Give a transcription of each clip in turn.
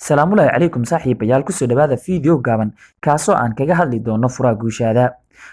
Salaamu calaykum saaxiibayaal ku soo dhawaada fiidiyoo gaaban kaasoo aan kaga hadli doono furaha guushaada.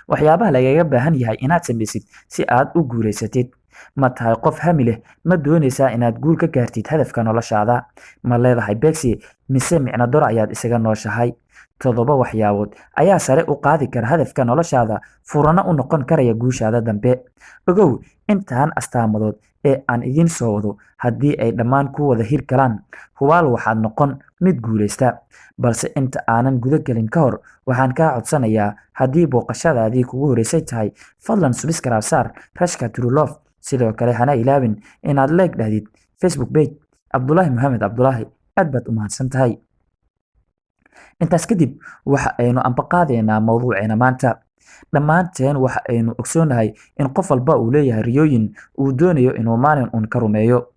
Waxyaabaha lagaga baahan yahay inaad samaysid si aad u guulaysatid. Ma tahay qof hami leh, ma doonaysaa inaad guul ka gaartid hadafka noloshaada? Ma leedahay beegsi mise micno dor ayaad isaga nooshahay? 7 waxyaabood ayaa sare u qaadi kara hadafka noloshaada, furana u noqon karaya guushaada dambe. Ogow intaan astaamadood ee aan idiin soo wado haddii ay dhammaan ku wada hirgalaan, hubaal waxaad noqon mid guulaysta. Balse inta aanan guda gelin ka hor, waxaan kaa codsanayaa haddii booqashadaadii kugu horeysay tahay, fadlan subscribe saar Rashka True Love. Sidoo kale hana ilaawin inaad like dhahdid Facebook page Cabdulaahi Maxamed Cabdulaahi. Aad baad u mahadsan tahay. Intaas kadib waxa aynu anbaqaadeynaa mowduuceena maanta. Dhammaanteen waxa aynu ogsoonahay in qof walba uu leeyahay riyooyin uu doonayo inuu maalin uun ka rumeeyo.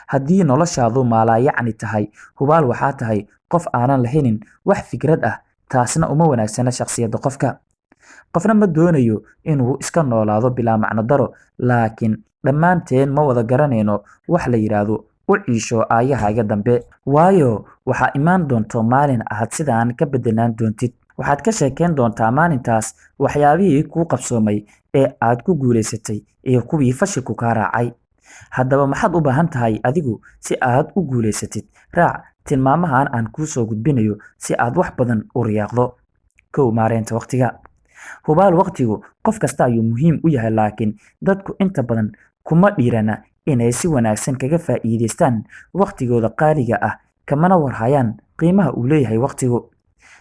Haddii noloshaadu maalayacni tahay, hubaal waxaa tahay qof aanan lahaynin wax fikrad ah, taasna uma wanaagsana shakhsiyadda qofka. Qofna ma doonayo inuu iska noolaado bilaa macno daro, laakiin dhammaanteen ma wada garanayno wax la yiraahdo u ciisho aayahaaga dambe. Waayo waxaa imaan doonto maalin aad sidaan ka bedelaan doontid. Waxaad ka sheekeyn doontaa maalintaas waxyaabihii kuu qabsoomay ee aad ku guulaysatay iyo kuwii fashilku kaa raacay. Haddaba maxaad u baahan tahay adigu si aad u guulaysatid? Raac tilmaamahan aan kuu soo gudbinayo si aad wax badan u riyaaqdo. 1. Maareynta waqtiga. Hubaal waqtigu qof kasta ayuu muhiim u yahay, laakiin dadku inta badan kuma dhiirana inay si wanaagsan kaga faa'iidaystaan waqtigooda qaaliga ah, kamana warhayaan qiimaha uu leeyahay waqtigu.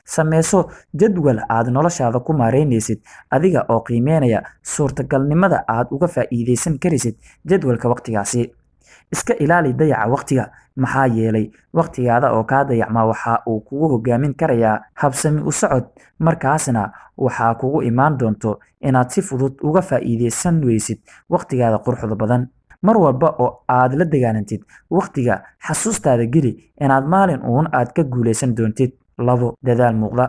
Sameyso jadwal aad noloshaada ku maareynaysid adiga oo qiimeynaya suurtagalnimada aad uga faa'iidaysan karaysid jadwalka waqtigaasi. Iska ilaali dayaca waqtiga, maxaa yeelay waqtigaada oo kaa dayacma waxa uu kugu hogaamin karayaa habsami u socod, markaasna waxaa kugu imaan doonto inaad si fudud uga faa'iidaysan weysid waqtigaada quruxda badan. Mar walba oo aad la dagaalantid waqtiga, xasuustaada geli inaad maalin uun aad ka guulaysan doontid. 2. Dadaal muuqda.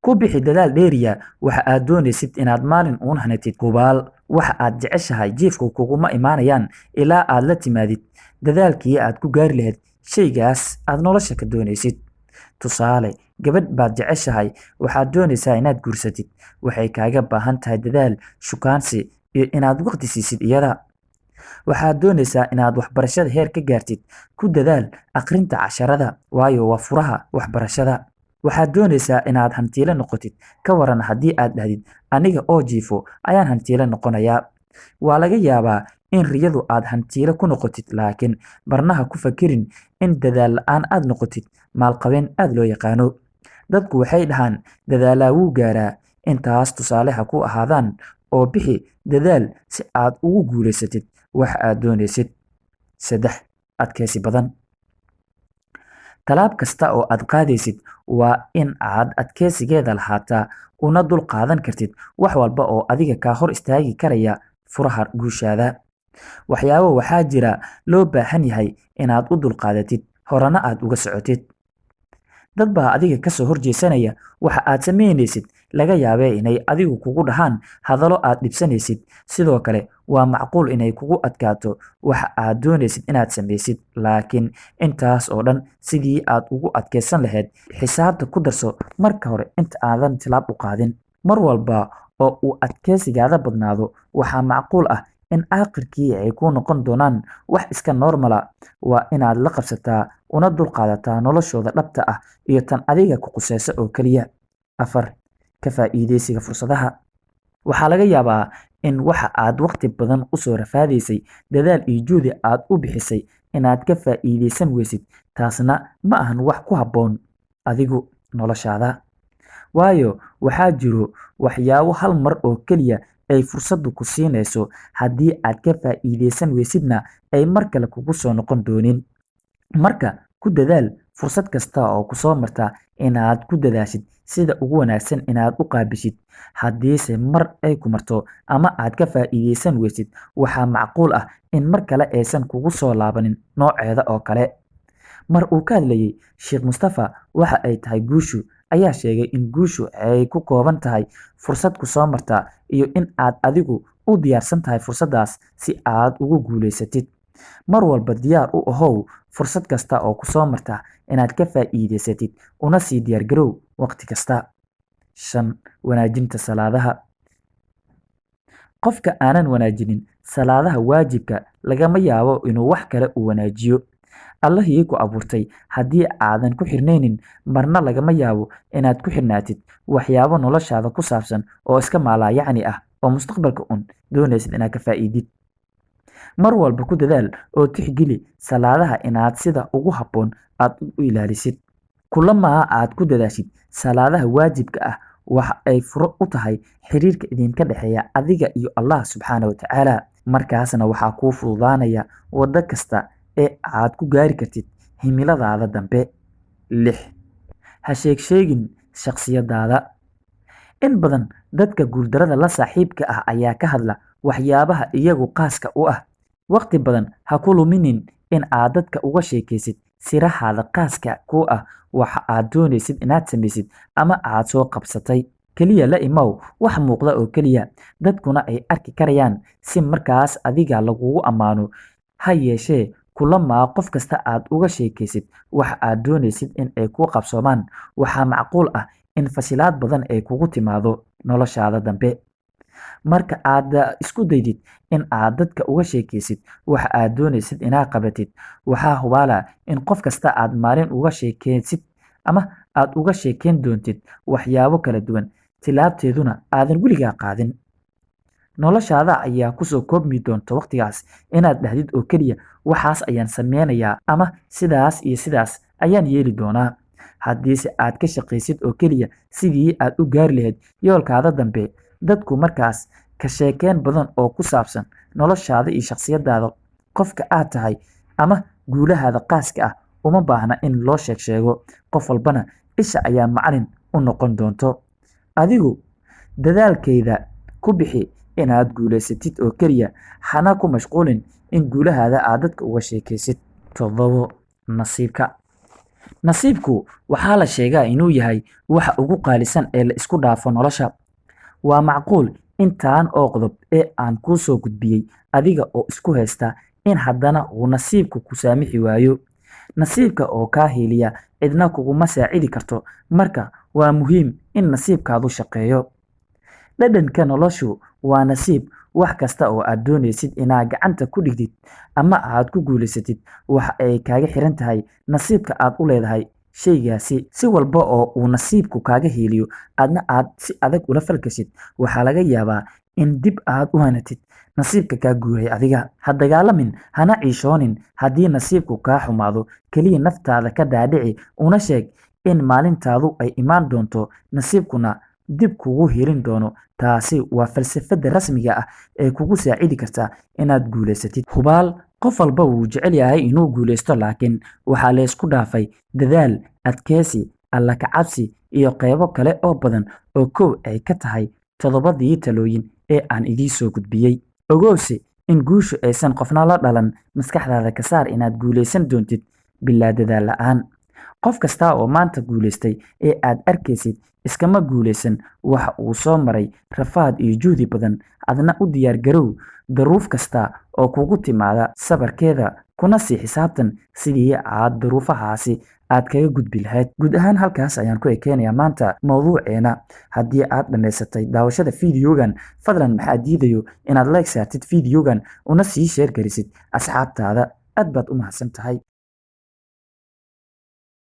Ku bixi dadaal dheeriya waxa aad doonaysid inaad maalin uun hanatid. Hubaal waxa aad jeceshahay jiifku kuguma imaanayaan ilaa aad la timaadid dadaalkii aad ku gaari lahayd shaygaas aad nolosha ka doonaysid. Tusaale, gabadh baad jeceshahay, waxaad doonaysaa inaad guursatid. Waxay kaaga baahan tahay dadaal, shukaansi iyo inaad waqti siisid iyada. Waxaad doonaysaa inaad waxbarashada heer ka gaartid. Ku dadaal akhrinta casharada, waayo waa furaha waxbarashada. Waxaad doonaysaa inaad hantiile noqotid. Ka waran haddii aad dhahdid aniga oo jiifo ayaan hantiile noqonayaa. Waa laga yaabaa in riyadu aad hantiile ku noqotid, laakiin barnaha ku fakirin in dadaal la'aan aad noqotid maalqabeen aad loo yaqaano. Dadku waxay dhahaan dadaalaa wuu gaaraa. Intaas tusaale ha ku ahaadaan oo bixi dadaal si aad ugu guulaysatid waxa aad doonaysid. 3. Adkaysi badan. Talaab kasta oo aad qaadaysid waa in aad adkaysigeeda lahaataa, una dul qaadan kartid wax walba oo adiga kaa hor istaagi karaya furaha guushaada. Waxyaabo waxaa jira loo baahan yahay inaad u dul qaadatid, horena aad uga socotid. Dad baa adiga ka soo horjeesanaya waxa aad sameynaysid, laga yaabee inay adigu kugu dhahaan hadallo aad dhibsanaysid. Sidoo kale waa macquul inay kugu adkaato waxa aad doonaysid inaad samaysid, laakiin intaas oo dhan sidii aad ugu adkaysan lahayd xisaabta ku darso marka hore inta aadan tilaab u qaadin. Mar walba oo uu adkaysigaada badnaado, waxaa macquul ah in aakhirkii ay ku noqon doonaan wax iska normala. Waa inaad la qabsataa una dul qaadataa noloshooda dhabta ah iyo tan adiga ku qusaysa oo keliya. 4. Ka faa'iidaysiga fursadaha. Waxaa laga yaabaa in waxa aad waqti badan u soo rafaadaysay, dadaal iyo juhdi aad u bixisay inaad ka faa'iidaysan weysid. Taasna ma ahan wax ku habboon adigu noloshaada. Waayo waxaa jiro waxyaabo hal mar oo keliya ay fursaddu ku siinayso, haddii aad ka faa'iidaysan weysidna ay mar kale kugu soo noqon doonin. Marka ku dadaal fursad kasta oo ku soo marta inaad ku dadaashid sida ugu wanaagsan inaad u qaabishid. Haddiise mar ay ku marto ama aad ka faa'iidaysan weysid, waxaa macquul ah in mar kale aysan kugu soo laabanin nooceeda oo kale. Mar uu ka hadlayay Sheekh Mustafa waxa ay tahay guushu, ayaa sheegay in guushu ay ku kooban tahay fursad ku soo marta iyo in aad adigu u diyaarsan tahay fursaddaas si aad ugu guulaysatid. mar walba diyaar u ahow fursad kasta oo ku soo marta inaad ka faa'iidaysatid una sii diyaargarow waqti kasta. 5. Wanaajinta salaadaha. Qofka aanan wanaajinin salaadaha waajibka lagama yaabo inuu wax kale u wanaajiyo. Allahii ku abuurtay haddii aadan ku xirnaynin marna lagama yaabo inaad ku xirnaatid waxyaabo noloshaada ku saabsan oo iska maalayacni ah oo mustaqbalka doonaysid inaad ka faa'iidid. Mar walba ku dadaal oo tixgeli salaadaha inaad sida ugu habboon aad u ilaalisid. Kulamaha aad ku dadaashid salaadaha waajibka ah waxa ay furo u tahay xiriirka idinka dhexeeya adiga iyo Allah subxaanahu wa tacaala. Markaasna waxaa kuu fududaanaya waddo kasta ee aad ku gaari kartid himiladaada dambe. 6. Ha sheegin shakhsiyadaada. In badan dadka guuldarada la saaxiibka ah ayaa ka hadla waxyaabaha iyagu khaaska u ah. Waqti badan ha ku luminin in aad dadka uga sheekaysid sirahaada khaaska ku ah waxa aad doonaysid inaad samaysid ama aad soo qabsatay. Keliya la imow wax muuqda oo keliya dadkuna ay arki karayaan si markaas adiga lagugu ammaano. Ha yeeshee kulamaa qof kasta aad uga sheekaysid waxa aad doonaysid in ay ku qabsoomaan waxaa macquul ah in fasilaad badan ay kugu timaado noloshaada dambe. Marka aad isku daydid in aad dadka uga sheekaysid waxa aad doonaysid inaad qabatid waxaa hubaala in qof kasta aad maalin uga sheekaysid ama aad uga sheekayn doontid waxyaabo kala duwan tilaabteeduna aadan weligaa qaadin. Noloshaada ayaa kusoo koobmi doonta waqtigaas inaad dhahdid oo keliya waxaas ayaan sameynayaa ama sidaas iyo sidaas ayaan yeeli doonaa. Haddiise aad ka shaqaysid oo keliya sidii aad u gaari lahayd yoolkaada dambe, dadku markaas ka sheekeen badan oo ku saabsan noloshaada iyo shakhsiyadaada qofka aad tahay ama guulahaada khaaska ah uma baahna in loo sheego. Qof walbana isha ayaa macalin u noqon doonto. Adigu dadaalkeeda ku bixi inaad guulaysatid oo keliya, hana ku mashquulin in guulahaada aad dadka uga sheekaysid. 7. Nasiibka. Nasiibku waxaa la sheegaa inuu yahay waxa ugu qaalisan ee la isku dhaafo nolosha. Waa macquul intaan oo qodob ee aan kuu soo gudbiyey adiga oo isku haysta in haddana uu nasiibku ku saamixi waayo. Nasiibka oo kaa heliya cidna kuguma saacidi karto, marka waa muhiim in nasiibkaadu shaqeeyo. Dhadhanka noloshu waa nasiib. Wax kasta oo aad doonaysid inaad gacanta ku dhigtid ama aad ku guulaysatid waxa ay kaaga xiran tahay nasiibka aad u leedahay shaygaasi. Si walba oo uu nasiibku kaaga heliyo adna aad si adag ula falgashid waxaa laga yaabaa in dib aad u hanatid nasiibka kaa guuray adiga. Ha dagaalamin, hana ciishoonin haddii nasiibku kaa xumaado. Keliya naftaada ka dhaadhici una sheeg in maalintaadu ay imaan doonto nasiibkuna dib kugu helin doono. Taasi waa falsafada rasmiga ah ee kugu saacidi karta inaad guulaysatid. Hubaal qof walba wuu jecel yahay inuu guulaysto, laakiin waxaa la isku dhaafay dadaal, adkeysi, alla ka cabsi iyo qaybo kale oo badan oo kow ay ka tahay 7 talooyin ee aan idiin soo gudbiyey. Ogowsi in guushu aysan qofna la dhalan. Maskaxdaada ka saar inaad guulaysan doontid bilaa dadaal la'aan. Qof kasta oo maanta guulaystay ee aad arkaysid iskama guulaysan. Waxa uu soo maray rafaad iyo juhdi badan. Adna u diyaar garow daruuf kasta oo kugu timaada sabarkeeda, kuna sii xisaabtan sidii aad daruufahaasi aad kaga gudbi lahayd. Guud ahaan halkaas ayaan ku ekeenayaa maanta mawduuceena. Haddii aad dhammaysatay daawashada fiidiyogan, fadlan maxaa diidayo inaad like saartid fiidiyogan una sii sheer garisid asxaabtaada. Aad baad u mahadsan tahay.